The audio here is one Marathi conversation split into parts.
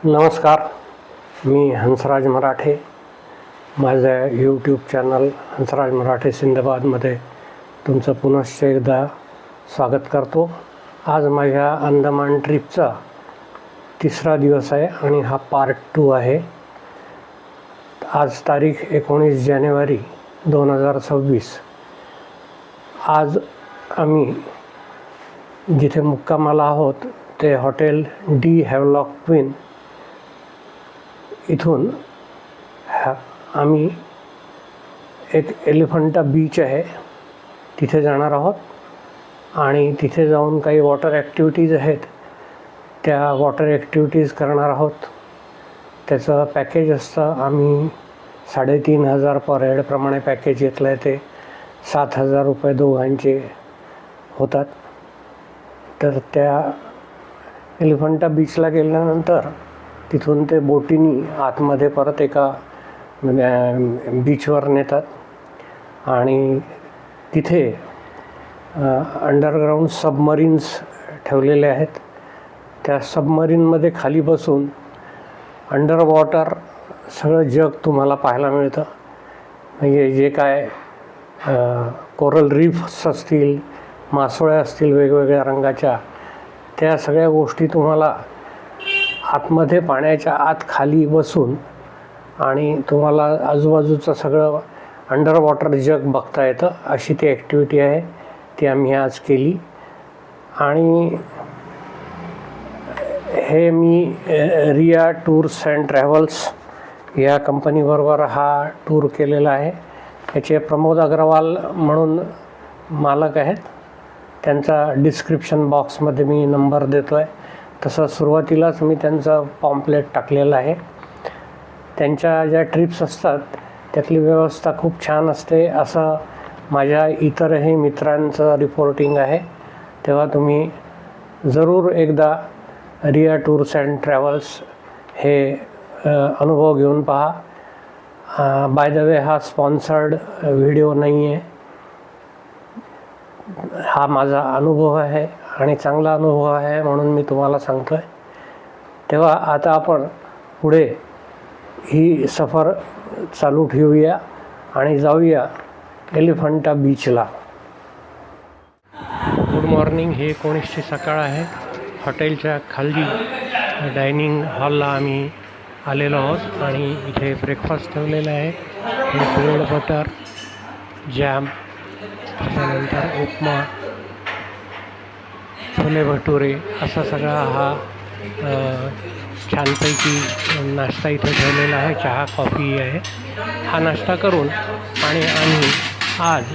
नमस्कार, मी हंसराज मराठे. माझ्या यूट्यूब चॅनल हंसराज मराठे सिंधबादमध्ये तुमचं पुनश्च एकदा स्वागत करतो. आज माझ्या अंदमान ट्रिपचा तिसरा दिवस आहे आणि हा पार्ट 2 आहे. आज तारीख 19 जानेवारी 2026. आज आम्ही जिथे मुक्कामाला आहोत ते हॉटेल डी हॅवलॉक क्वीन. इथून आम्ही एक एलिफंटा बीच आहे तिथे जाणार आहोत आणि तिथे जाऊन काही वॉटर ॲक्टिव्हिटीज आहेत, त्या वॉटर ॲक्टिव्हिटीज करणार आहोत. त्याचं पॅकेज असतं, आम्ही 3,500 पर हेडप्रमाणे पॅकेज घेतलं आहे. ते 7,000 रुपये दोघांचे होतात. तर त्या एलिफंटा बीचला गेल्यानंतर तिथून ते बोटीनी आतमध्ये परत एका बीचवर नेतात आणि तिथे अंडरग्राऊंड सबमरीन्स ठेवलेले आहेत. त्या सबमरीनमध्ये खाली बसून अंडर वॉटर सगळं जग तुम्हाला पाहायला मिळतं. म्हणजे जे काय कोरल रीफ्स असतील, मासोळ्या असतील वेगवेगळ्या रंगाच्या, त्या सगळ्या गोष्टी तुम्हाला आतमध्ये पाण्याच्या आत खाली बसून आणि तुम्हाला आजूबाजूचं सगळं अंडर वॉटर जग बघता येतं. अशी ती ॲक्टिव्हिटी आहे, ती आम्ही आज केली. आणि हे मी रिया टूर्स अँड ट्रॅव्हल्स या कंपनीबरोबर हा टूर केलेला आहे. याचे प्रमोद अग्रवाल म्हणून मालक आहेत. त्यांचा डिस्क्रिप्शन बॉक्समध्ये मी नंबर देतो आहे. तसं सुरुवातीलाच मी त्यांचं पॉम्पलेट टाकलेलं आहे. त्यांच्या ज्या ट्रिप्स असतात त्यातली व्यवस्था खूप छान असते, असं माझ्या इतरही मित्रांचं रिपोर्टिंग आहे. तेव्हा तुम्ही जरूर एकदा रिया टूर्स अँड ट्रॅव्हल्स हे अनुभव घेऊन पहा. बाय द वे, हा स्पॉन्सर्ड व्हिडिओ नाही आहे. हा माझा अनुभव आहे आणि चांगला अनुभव आहे म्हणून मी तुम्हाला सांगतो आहे. तेव्हा आता आपण पुढे ही सफर चालू ठेवूया आणि जाऊया एलिफंटा बीचला. Good morning. ही 19ची सकाळ आहे. हॉटेलच्या खाली डायनिंग हॉलला आम्ही आलेलो आहोत आणि इथे ब्रेकफास्ट ठेवलेला आहे. हे ब्रेड बटर, जॅम, त्यानंतर उपमा, छोले भटुरे असा सगळा हा छानपैकी नाश्ता इथे ठेवलेला आहे. चहा, कॉफी आहे. हा नाश्ता करून आणि आम्ही आज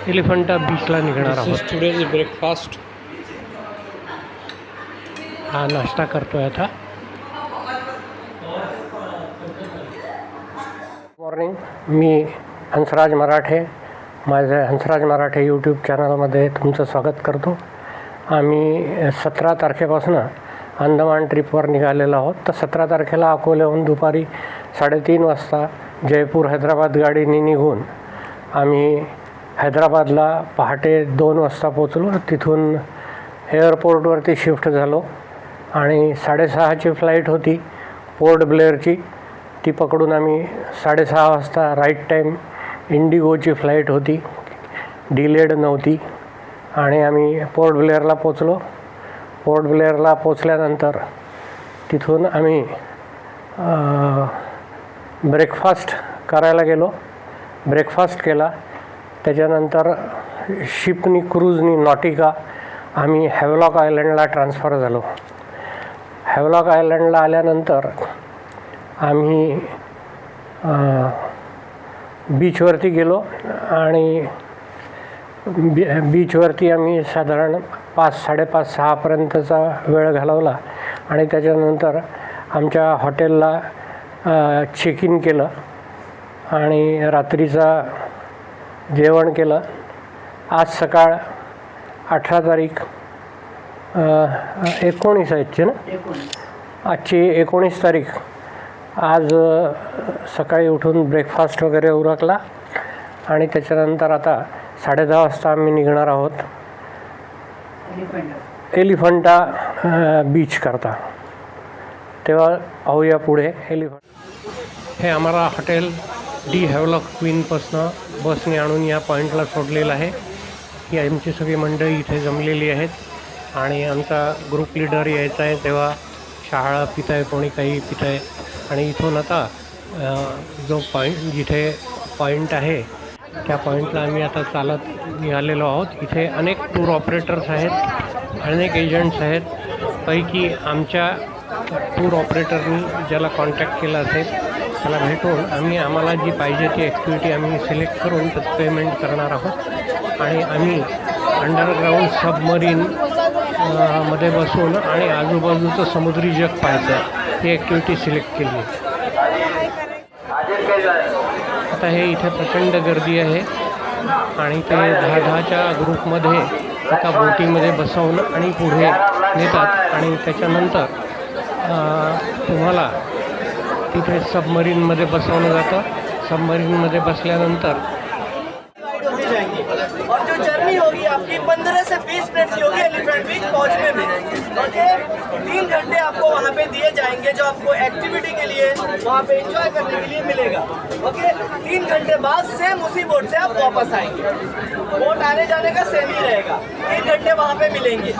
एलिफंटा बीचला निघणार आहोत. Today's breakfast. हा नाश्ता करतो आहे आता. मॉर्निंग. मी हंसराज मराठे, माझ्या हंसराज मराठे यूट्यूब चॅनलमध्ये तुमचं स्वागत करतो. आम्ही 17 तारखेपासून अंदमान ट्रिपवर निघालेलो आहोत. तर 17 तारखेला अकोल्याहून दुपारी 3:30 वाजता जयपूर हैदराबाद गाडीने निघून आम्ही हैदराबादला पहाटे 2 वाजता पोचलो. तिथून एअरपोर्टवरती शिफ्ट झालो आणि 6:30ची फ्लाईट होती पोर्ट ब्लेअरची. ती पकडून आम्ही 6:30 वाजता राईट टाईम इंडिगोची फ्लाईट होती, डिलेड नव्हती आणि आम्ही पोर्ट ब्लेअरला पोचलो. पोर्ट ब्लेअरला पोचल्यानंतर तिथून आम्ही ब्रेकफास्ट करायला गेलो. ब्रेकफास्ट केला. त्याच्यानंतर शिपनी, क्रूजनी, नॉटिका आम्ही हॅवलॉक आयलंडला ट्रान्सफर झालो. हॅवलॉक आयलंडला आल्यानंतर आम्ही बीचवरती गेलो आणि बीचवरती आम्ही साधारण 5-5:30, 6पर्यंतचा वेळ घालवला आणि त्याच्यानंतर आमच्या हॉटेलला चेक इन केलं आणि रात्रीचा जेवण केलं. आज सकाळ 18 तारीख 19 आहेत ना, आजची 19 तारीख. आज सकाळी उठून ब्रेकफास्ट वगैरे उरकला आणि त्याच्यानंतर आता 10:30 वाजता आम्ही निघणार आहोत एलिफंटा बीच करता. तेव्हा पाहूया पुढे एलिफंट. हे आम्हाला हॉटेल डी हॅवलॉक क्वीनपासनं बसने आणून या पॉईंटला सोडलेलं आहे. ही आमची सगळी मंडळी इथे जमलेली आहेत आणि आमचा ग्रुप लीडर यायचा आहे तेव्हा शहाळा पित आहे, कोणी काही पित आहे. आणि इथून आता जो जिथे पॉईंट आहे त्या पॉईंटला आम्ही आता चालत निघालेलो आहोत. इथे अनेक टूर ऑपरेटर्स आहेत, अनेक एजंट्स आहेत. पैकी आमच्या टूर ऑपरेटरनी ज्याला कॉन्टॅक्ट केला असेल त्याला भेटून आम्हाला जी पाहिजे ती ॲक्टिव्हिटी आम्ही सिलेक्ट करून त्यात पेमेंट करणार आहोत. आणि आम्ही अंडरग्राऊंड सबमरीन मध्ये बसून आणि आजूबाजूचं समुद्री जग पाहायचं ही ॲक्टिव्हिटी सिलेक्ट केली आहे. आता हे इथे प्रचंड गर्दी आहे आणि ते 10-10च्या ग्रुपमध्ये एका बोटीमध्ये बसवून आणि पुढे नेतात आणि त्याच्यानंतर तुम्हाला तिथे सबमरीनमध्ये बसवलं जातं. सबमरीनमध्ये बसल्यानंतर और जो जर्नी होगी आपकी 15 से 20 मिनट की होगी एलिफेंट बीच पहुंचने में. ओके, 3 घंटे आपको वहाँ पे दिए जाएंगे जो आपको एक्टिविटी के लिए वहाँ पे एंजॉय करने के लिए मिलेगा. ओके, 3 घंटे बाद सेम उसी बोट से आप वापस आएंगे. बोट आने जाने का सेम ही रहेगा. 3 घंटे वहाँ पे मिलेंगे.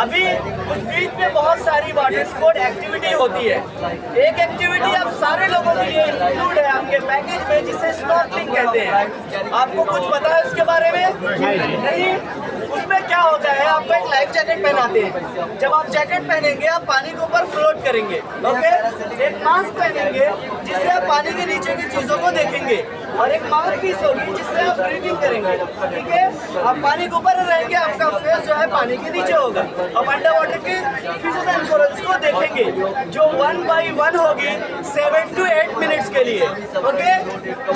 अभी उस बीच में बहुत सारी वाटर स्पोर्ट एक्टिविटी होती है. एक एक्टिविटी आप सारे लोगों के लिए इंक्लूड है आपके पैकेज में जिसे स्नॉर्कलिंग कहते हैं. आपको कुछ पता है उसके बारे में? नहीं. उसमें क्या होता है, आपको एक लाइफ जैकेट पहनाते हैं. जब आप जैकेट पहनेंगे आप पानी के ऊपर फ्लोट करेंगे. ओके, एक मास्क पहनेंगे जिससे आप पानी के नीचे की चीजों को देखेंगे और एक माउथ पीस होगी जिससे आप ब्रीथिंग करेंगे. ठीक है, आप पानी के ऊपर रहेंगे, आपका फेस जो है पानी के नीचे होगा. आप अंडर वाटर के फिशेस एंड कोरल्स को देखेंगे जो 1 बाय 1 होगी 7 to 8 मिनट्स के लिए. ओके,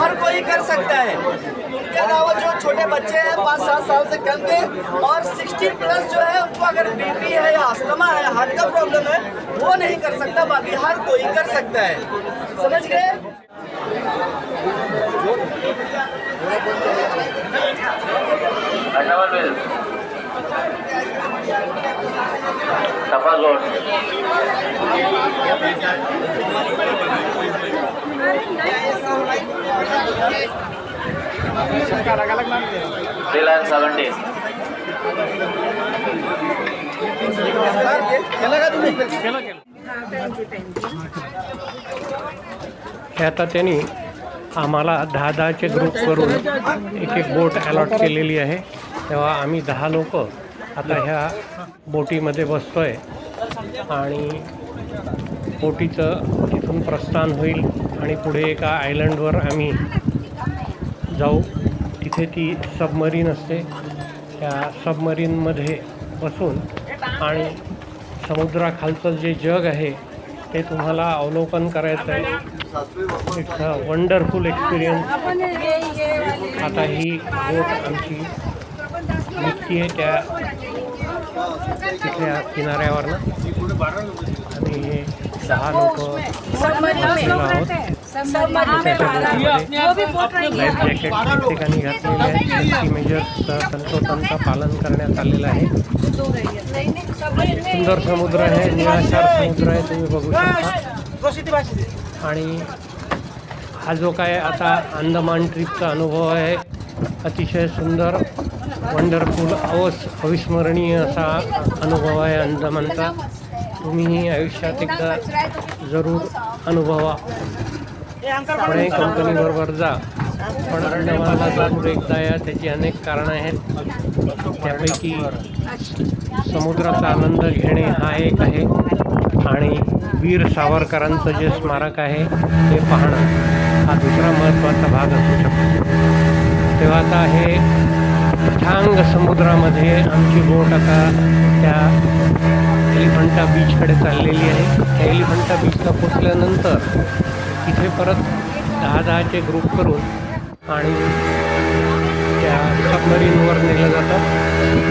हर कोई कर सकता है. उनके अलावा जो छोटे बच्चे हैं 5-7 साल से कम के और 60 प्लस जो है उनको अगर बीपी है या अस्थमा है, हार्ट का प्रॉब्लम है, वो नहीं कर सकता. बाकी हर कोई कर सकता है. समझ गए? हे आता त्यांनी आम्हाला 10-10चे ग्रुप करून एक बोट अलॉट केलेली आहे. तेव्हा आम्ही 10 लोक आता ह्या बोटीमध्ये बसतो आहे आणि बोटीचं तिथून प्रस्थान होईल आणि पुढे एका आयलंडवर आम्ही जाऊ. तिथे ती सबमरीन असते. त्या सबमरीनमध्ये बसून आणि समुद्राखालचं जे जग आहे ते तुम्हाला अवलोकन करायचं आहे. It's a wonderful experience. आता ही बोट आमची निघती आहे त्या तिथल्या किनाऱ्यावरनं आणि हे 10 लोक बसलेलो आहोत. लाईफ जॅकेट प्रत्येकाने घातलेले आहे. सेफ्टी मेजर्सचं तंतोतंत पालन करण्यात आलेलं आहे. सुंदर समुद्र आहे, निळाशार समुद्र आहे, तुम्ही बघू शकता. आणि हा जो काय आता अंदमान ट्रिपचा अनुभव आहे अतिशय सुंदर, वंडरफुल, अविस्मरणीय असा अनुभव आहे अंदमानचा. तुम्हीही आयुष्यात एकदा जरूर अनुभवा. पुणे कंपनीबरोबर जा, पण अंदमानला जरूर एकदा या. त्याची अनेक कारणं आहेत. त्यापैकी समुद्राचा आनंद घेणे हा एक आहे आणि वीर सावरकरांचं जे स्मारक आहे ते पाहणं हा दुसरा महत्त्वाचा भाग असू शकतो. तेव्हा आता हे अथांग समुद्रामध्ये आमची बोट आता त्या एलिफंटा बीचकडे चाललेली आहे. त्या एलिफंटा बीचला पोचल्यानंतर इथे परत 10-10चे ग्रुप करून आणि त्या सबमरीनवर नेलं जातं आणि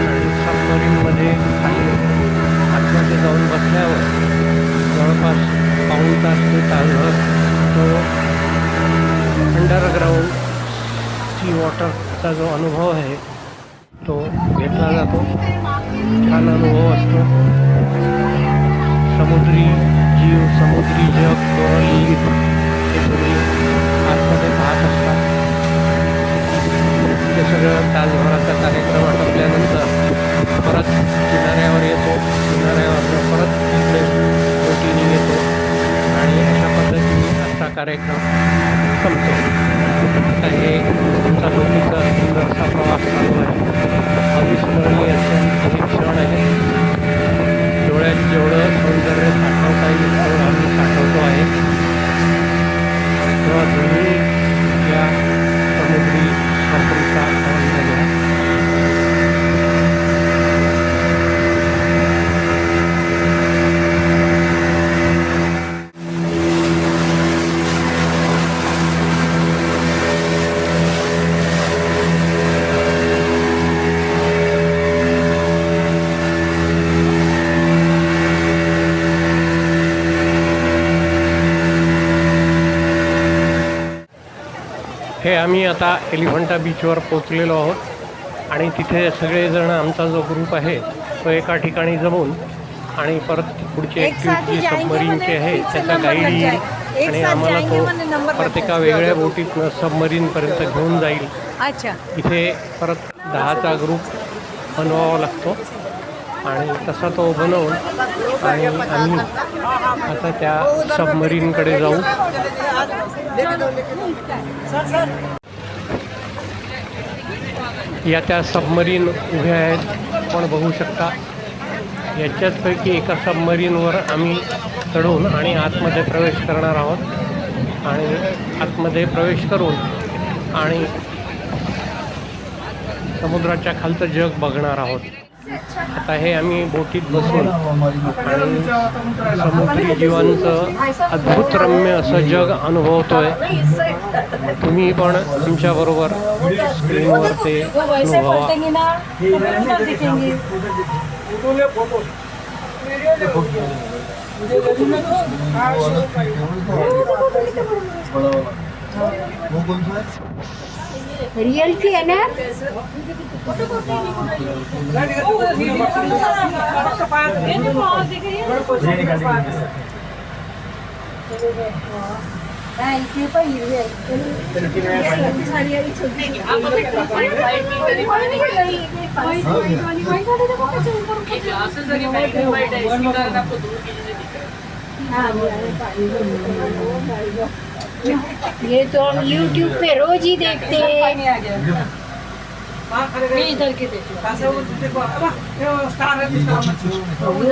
सबमरीनमध्ये खाली आतमध्ये जाऊन बसल्यावर जवळपास पाऊण तास ते तासभर तो अंडरग्राऊंड सी वॉटरचा जो अनुभव आहे तो घेतला जातो. छान अनुभव असतो. समुद्री जीव, समुद्री जग, कोरल लीफ हे तुम्ही आतमध्ये पाहत असता. हे सगळं तासभराचा कार्यक्रम आटोपल्यानंतर परत किनाऱ्यावर येतो. किनाऱ्यावर परत इकडे बोटीने येतो आणि अशा पद्धतीने आजचा कार्यक्रम संपतो. आता हे आमचा बोटीचा सुंदरसा प्रवास चालू आहे. अविस्मरणीय अत्यंत हे क्षण आहे. डोळ्यात जेवढं सौंदर्य साठवता येईल तेवढं आम्ही साठवतो आहे. तेव्हा तुम्ही या समुद्री संपृक्तचा आनंद घ्या. हे आम्ही आता एलिफंटा बीचवर पोचलेलो आहोत आणि तिथे सगळेजण आमचा जो ग्रुप आहे तो एका ठिकाणी जमून आणि परत पुढची ॲक्टिव्हिटी सबमरीनची आहे त्याचा गाईड येईल आणि आम्हाला तो परत एका वेगळ्या बोटीतनं सबमरीनपर्यंत घेऊन जाईल. अच्छा. इथे परत 10चा ग्रुप बनवावा लागतो आणि तसा तो बनवून आणि आम्ही आता त्या सबमरीनकडे जाऊ. या त्या सबमरीन उभ्या आहेत, आपण बघू शकता. याच्याचपैकी एका सबमरीनवर आम्ही चढून आणि आतमध्ये प्रवेश करणार आहोत आणि आतमध्ये प्रवेश करून आणि समुद्राच्या खालचं जग बघणार आहोत. आता हे आम्ही बोटीत बसून आणि समुद्री जीवांचं अद्भुतरम्य असं जग अनुभवतोय. तुम्ही पण तुमच्याबरोबर स्क्रीनवर ते अनुभवा. रियल की है ना? इथे पण हिरवे ये तो हम YouTube पे रोज ही देखते हैं. इधर के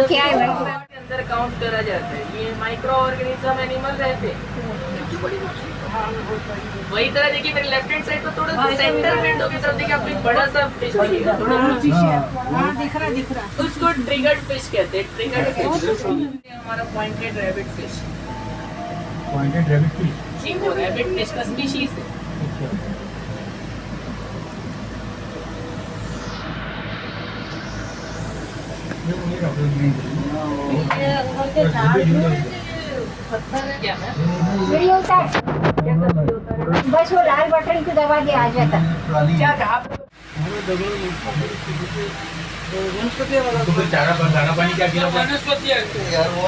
क्या है के अंदर काउंट करा जाता है. ये माइक्रो ऑर्गेनिज्म एनिमल रहते हैं. वही तरह देखिए मेरे लेफ्ट हैंड साइड पर थोड़ा सेंटर विंडो की तरफ देखिए आपको एक बड़ा सा फिश दिखेगा. दिख रहा. उसको ट्रिगर्ड फिश कहते हैं. ट्रिगर्ड फिश हमारा pointed rabbit fish. Pointed rabbit fish जी वो रैबिट फिश का स्पीशीज है. क्या है? यही होता है. बस वो लाल बटन की दबा के आ जाता. क्या कहा? दाना पानी क्या किया वनस्पति है. यार वो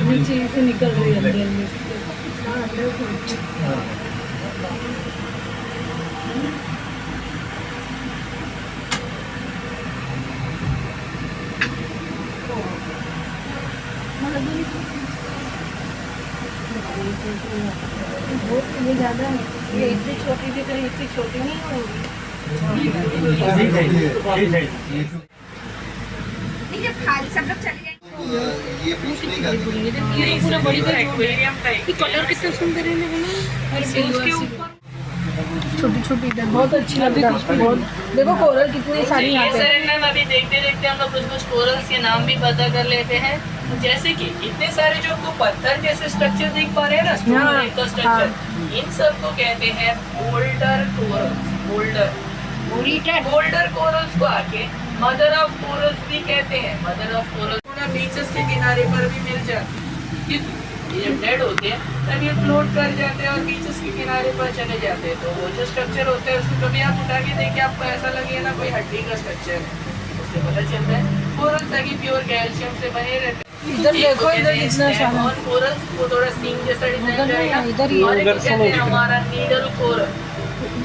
नीचे से निकल रही है अंदर में. ये ज़्यादा है. ये इतनी छोटी दिख रही, इतनी छोटी नहीं होगी. सब लोग चले जाएंगे. ये बीच नहीं करती. ये पूरा बड़ी बड़ी एक्वेरियम टाइप. कलर कितना सुंदर है ना. उसके ऊपर छोटी छोटी बहुत अच्छी लगती है. बहुत देखो कोरल कितनी सारी यहाँ पे. सर मैम अभी देखते देखते हम लोग कुछ कुछ कोरल्स के नाम भी पता कर लेते हैं. जैसे कि इतने सारे जो आपको पत्थर जैसे स्ट्रक्चर देख पा रहे हैं ना, स्ट्रक्चर इन सब को कहते हैं boulder corals. Boulder boulder corals को आके मदर ऑफ कोरल्स भी कहते हैं। मदर ऑफ कोरल्स बीचेस के किनारे पर भी मिल जाती है, क्योंकि ये जब डेड होते हैं तब ये फ्लोट कर जाते हैं और बीचेस के किनारे पर चले जाते हैं। तो वो जो स्ट्रक्चर होता है उसको कभी आप उठा के देखिए, आपको ऐसा लगे ना कोई हड्डी का स्ट्रक्चर है, उससे पता चलता है कोरल्स आगे प्योर कैल्शियम से बने रहते हैं। इधर देखो, इधर कितना सारा और कोरल्स को थोड़ा सींग जैसा डिजाइन उधर नहीं, रहेगा इधर ही और एक कहते हैं हमारा नीडल कोरल।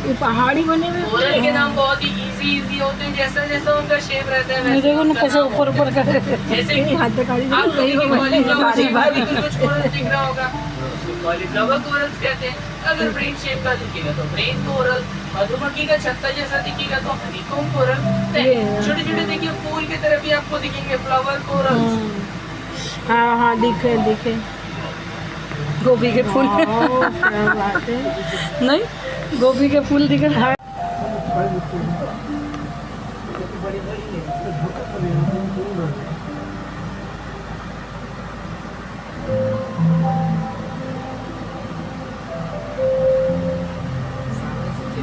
ये पहाड़ी बने हुए कोरल के नाम बहुत ही इजी होते हैं, जैसा जैसा उनका शेप रहता है हैं। देखो ना कैसे ऊपर ऊपर कर रहे हैं। जैसे कि हाथ दिखाई आप लोगों की कॉलीफ्लावर भारी शेप भारी में कुछ कोरल दिख रहा होगा, कॉलीफ्लावर कोरल्स कहते हैं। अगर ब्रेन शेप का दिखेगा तो ब्रेन कोरल, मधुमक्खी का छत्ता जैसा दिखेगा तो हनीकॉम्ब कोरल। छोटे छोटे देखिए फूल की तरह भी आपको दिखेंगे फ्लावर कोरल्स। हाँ हाँ दिखे दिखे गोभी के फूल। क्या बात है, नहीं गोभी के फूल दिखे। हाँ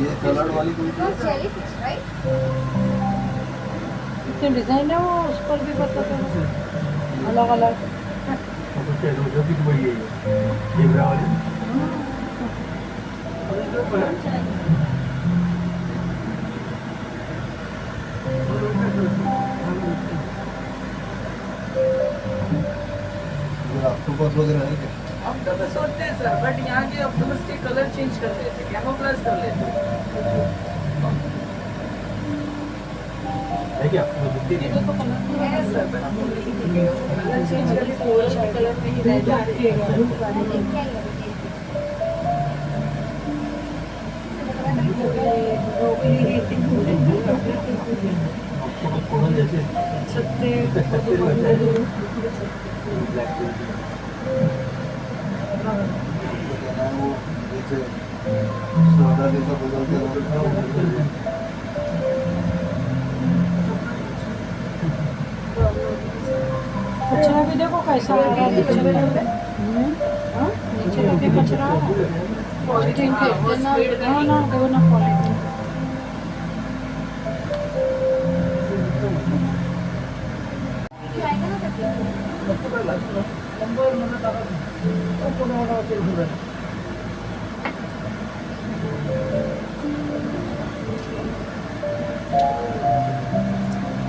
ये कलर वाली कोई डिजाइन है वो, उस पर भी पता था अलग अलग। जो भी वही है ये वाली ऑक्टोपस वगैरह है क्या? ऑक्टोपस होते हैं सर, बट यहाँ के ऑक्टोपस के कलर चेंज कर लेते हैं, कैमोफ्लेज कर लेते हैं। है क्या? वो दिखती नहीं है। है सर, but आपको नहीं दिखेगा। कलर चेंज करके कोरल के कलर में ही रह जाते हैं। ऑक्टोपस कोरल जैसे छत्ते ब्लैक वो जैसे सोडा जैसा बदलते हैं। कचरा भी देखो कैसा आ रहा है नीचे लगे कचरा पॉलिथीन के ना ना देखो ना पॉलिथीन।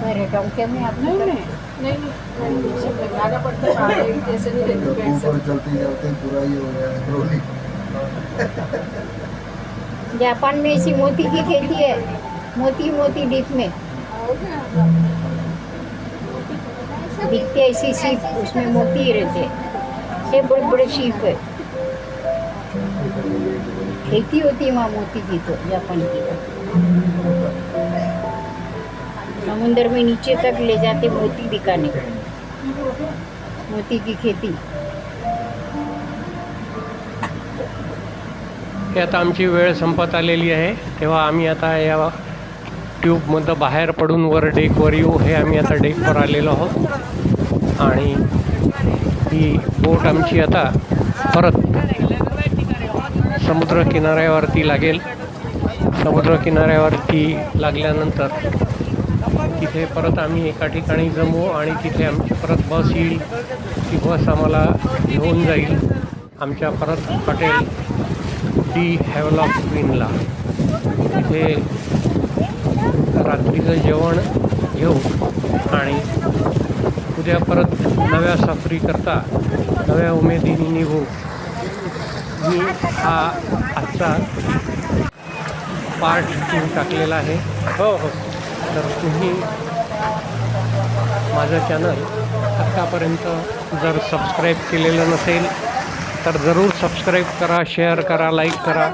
मेरे डोंके में आप नहीं सब लगाना पड़ता है पहाड़ी जैसे नहीं देखो कैसे। ऊपर चलते चलते पूरा ये हो गया स्क्रोलिंग। जापान में ऐसी मोती की खेती है, मोती डीप में दिखते ऐसी सीप, उसमें मोती ही रहते हैं। ये बड़े बड़े सीप है, खेती होती है वहाँ मोती की, तो जापान की समुंदर में नीचे तक ले जाते मोती दिखाने, मोती की खेती। हे आता आमची वेळ संपत आलेली आहे, तेव्हा आम्ही आता या ट्यूबमधनं बाहेर पडून वर डेकवर येऊ. हे आम्ही आता डेकवर आलेलो आहोत आणि ही बोट आमची आता परत समुद्र किनाऱ्यावरती लागेल. समुद्र किनाऱ्यावरती लागल्यानंतर तिथे परत आम्ही एका ठिकाणी जमू आणि तिथे आमची परत बस येईल. ती बस आम्हाला घेऊन जाईल आमच्या परत हॉटेल दी हॅव्हलॉक क्वीनला. तिथे रात्रीचं जेवण घेऊ आणि उद्या परत नव्या सफरी करता नव्या उमेदीने निघू. मी हा आजचा पार्ट 2 टाकलेला आहे. हो तर तुम्ही माझं चॅनल आत्तापर्यंत जर सबस्क्राईब केलेलं नसेल तर जरूर सबस्क्राईब करा, शेअर करा, लाईक करा.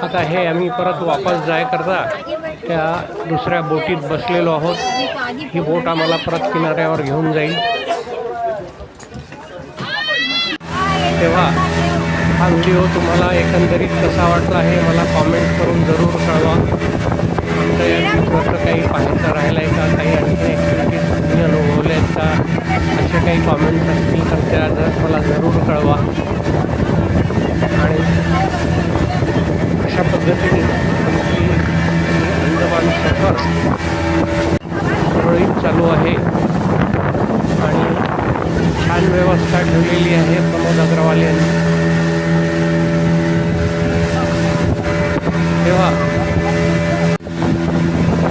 आता हे आम्ही परत वापस जाय करता त्या दुसऱ्या बोटीत बसलेलो आहोत. ही बोट आम्हाला परत किनाऱ्यावर घेऊन जाईल. तेव्हा हा व्हिडिओ तुम्हाला एकंदरीत कसा वाटला हे मला कॉमेंट करून जरूर कळवा. आमच्या या ट्रिपवरचं काही पाहायचं राहिलं आहे का, काही आणखी ॲक्टिव्हिटीज तुम्ही अनुभवल्या आहेत का, असे काही कॉमेंट्स असतील तर त्या मला जरूर कळवा. आणि अशा पद्धतीने ट्रान्सफर सुरळीत चालू आहे आणि छान व्यवस्था ठेवलेली आहे प्रमोद अग्रवाल यांनी. तेव्हा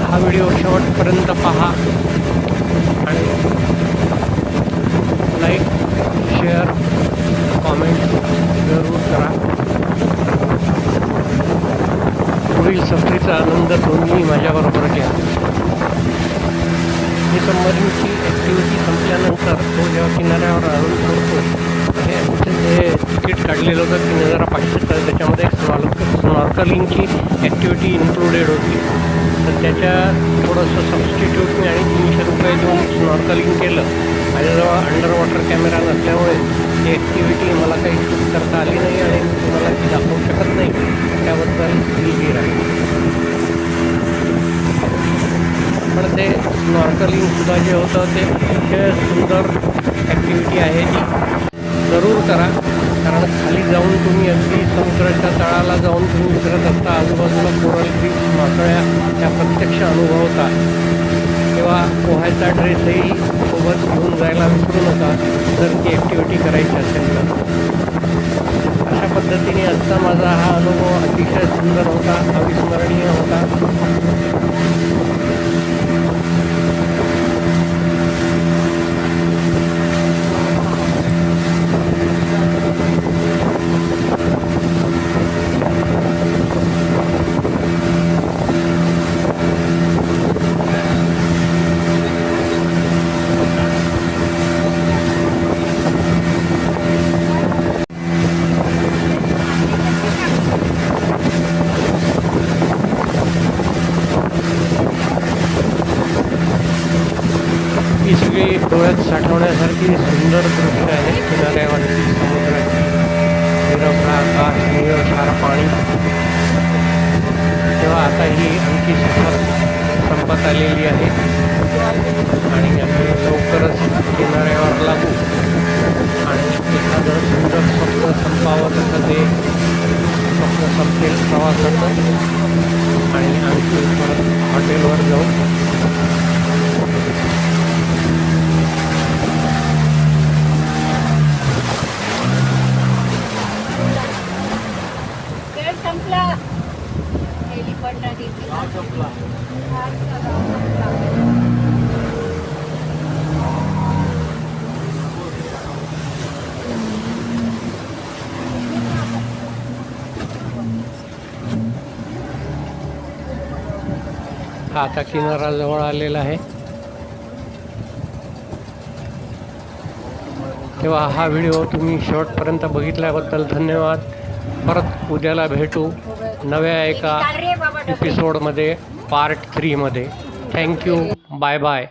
हा व्हिडिओ शेवटपर्यंत पहा आणि लाईक शेअर कॉमेंट जरूर करा. पुढील सफरीचा आनंद तुम्ही माझ्याबरोबर घ्या. ही सबमरीनची ॲक्टिव्हिटी संपल्यानंतर तो जेव्हा किनाऱ्यावर आणून सोडतो हे आमचं जे तिकीट काढलेलं होतं 3500 तर त्याच्यामध्ये एक स्नॉर्कलिंगची ॲक्टिव्हिटी इन्क्लुडेड होती. तर त्याच्या थोडंसं सबस्टिट्यूटने आणि 300 रुपये देऊन स्नॉर्कलिंग केलं. माझ्याजवळ अंडर वॉटर कॅमेरा नसल्यामुळे ती ॲक्टिव्हिटी मला काही शूट करता आली नाही आणि मी तुम्हाला ती दाखवू शकत नाही. त्याबद्दल दिलगीर आहे. पण ते स्नॉर्कलिंगसुद्धा जे होतं ते अतिशय सुंदर ॲक्टिव्हिटी आहे ती जरूर करा. कारण खाली जाऊन तुम्ही अगदी समुद्राच्या तळाला जाऊन तुम्ही उतरत असता आजूबाजूला कोरल रीफ मासळ्या त्या प्रत्यक्ष अनुभवता. तेव्हा पोहायचा ड्रेसही सोबत घेऊन जायला विसरू नका जर ती ॲक्टिव्हिटी करायची असेल तर. अशा पद्धतीने आजचा माझा हा अनुभव अतिशय सुंदर होता, अविस्मरणीय होता. ही सगळी डोळ्यात साठवण्यासारखी सुंदर दृश्य आहे. किनाऱ्यावरची समुद्राची निरभ्र आकाश, निळशार पाणी. तेव्हा आता ही आमची सफर संपत आलेली आहे आणि आम्ही लवकरच किनाऱ्यावर लागू आणि एखादं सुंदर स्वप्न संपावं तसं ते स्वप्न संपेल प्रवासाचं आणि आणखी परत हॉटेलवर जाऊ. वेळ संपला. हेलिपॉड नदी हा आता किनारा जवळ आलेला आहे. तेव्हा हा व्हिडिओ तुम्ही शेवटपर्यंत बघितल्याबद्दल धन्यवाद. परत उद्याला भेटू नव्या एका एपिसोडमध्ये पार्ट 3 मध्ये. थँक्यू. Bye bye.